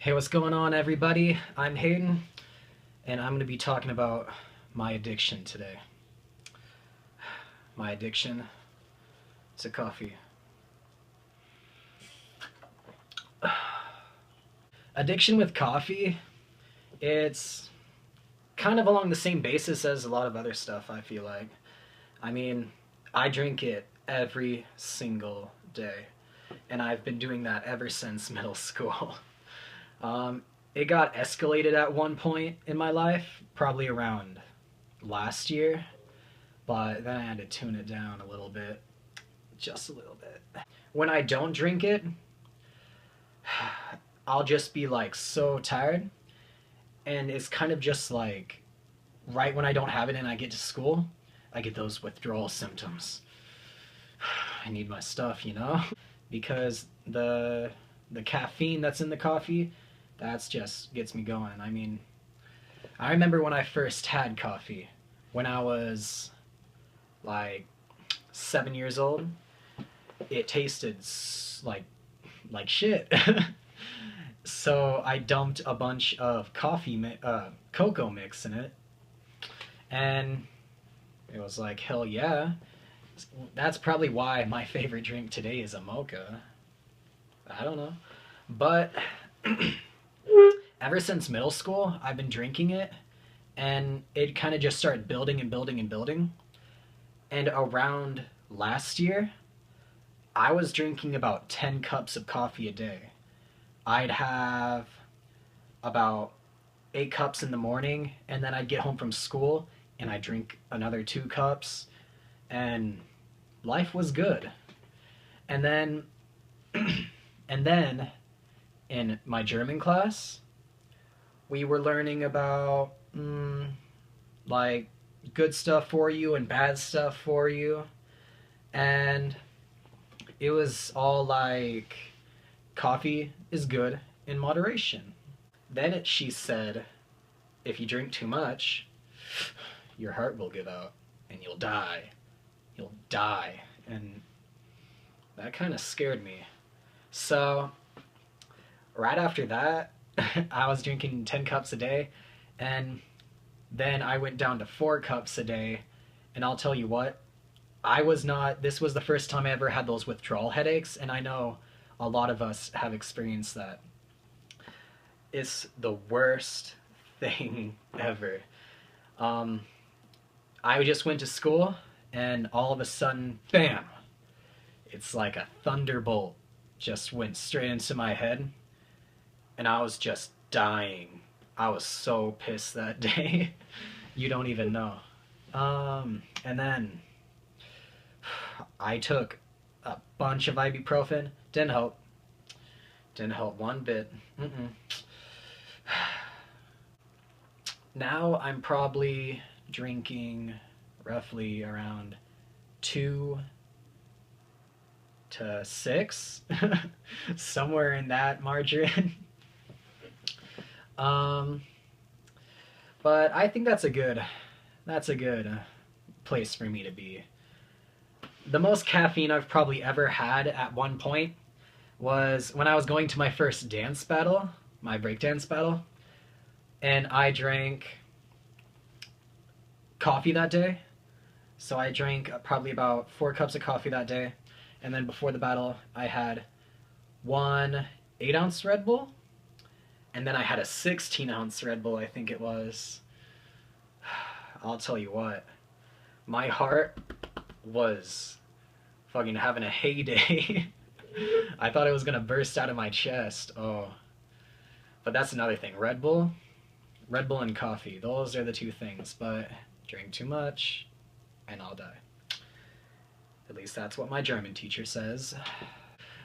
Hey, what's going on, everybody? I'm Hayden, and I'm going to be talking about my addiction today. My addiction to coffee. Addiction with coffee, it's kind of along the same basis as a lot of other stuff, I feel like. I mean, I drink it every single day, and I've been doing that ever since middle school. It got escalated at one point in my life, probably around last year, but then I had to tune it down a little bit, just a little bit. When I don't drink it, I'll just be like so tired, and it's kind of just like right when I don't have it and I get to school, I get those withdrawal symptoms. I need my stuff, because the caffeine that's in the coffee, that's just gets me going. I mean, I remember when I first had coffee, when I was like 7 years old, it tasted like shit. So I dumped a bunch of cocoa mix in it, and it was like, hell yeah. That's probably why my favorite drink today is a mocha. I don't know. But ever since middle school, I've been drinking it, and it kind of just started building and building and building. And around last year, I was drinking about 10 cups of coffee a day. I'd have about 8 cups in the morning, and then I'd get home from school and I'd drink another 2 cups, and life was good. And then and then in my German class, we were learning about like good stuff for you and bad stuff for you, and it was all like coffee is good in moderation. Then she said, if you drink too much, your heart will give out and you'll die. You'll die. And that kind of scared me. So right after that, I was drinking 10 cups a day, and then I went down to 4 cups a day. And I'll tell you what, this was the first time I ever had those withdrawal headaches, and I know a lot of us have experienced that. It's the worst thing ever. I just went to school, and all of a sudden, bam! It's like a thunderbolt just went straight into my head, and I was just dying. I was so pissed that day. You don't even know. And then I took a bunch of ibuprofen. Didn't help. Didn't help one bit. Now I'm probably drinking roughly around 2 to 6, somewhere in that margin. But I think that's a good place for me to be. The most caffeine I've probably ever had at one point was when I was going to my first dance battle, my breakdance battle, and I drank coffee that day. So I drank probably about 4 cups of coffee that day, and then before the battle I had one 8-ounce Red Bull, and then I had a 16-ounce Red Bull, I think it was. I'll tell you what, my heart was fucking having a heyday. I thought it was gonna burst out of my chest. Oh, but that's another thing. Red Bull and coffee, those are the 2 things. But drink too much and I'll die. At least that's what my German teacher says.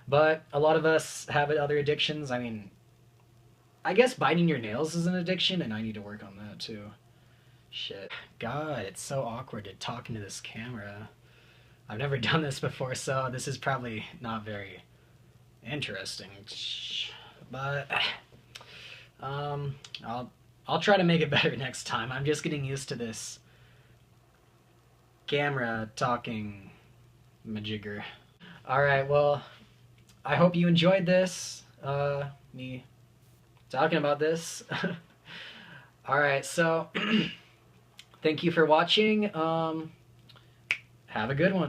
But a lot of us have other addictions. I mean, I guess biting your nails is an addiction, and I need to work on that too. Shit. God, it's so awkward to talk into this camera. I've never done this before, so this is probably not very interesting. But I'll try to make it better next time. I'm just getting used to this camera talking majigger. Alright, well, I hope you enjoyed this. Me talking about this. All right, so thank you for watching. Have a good one.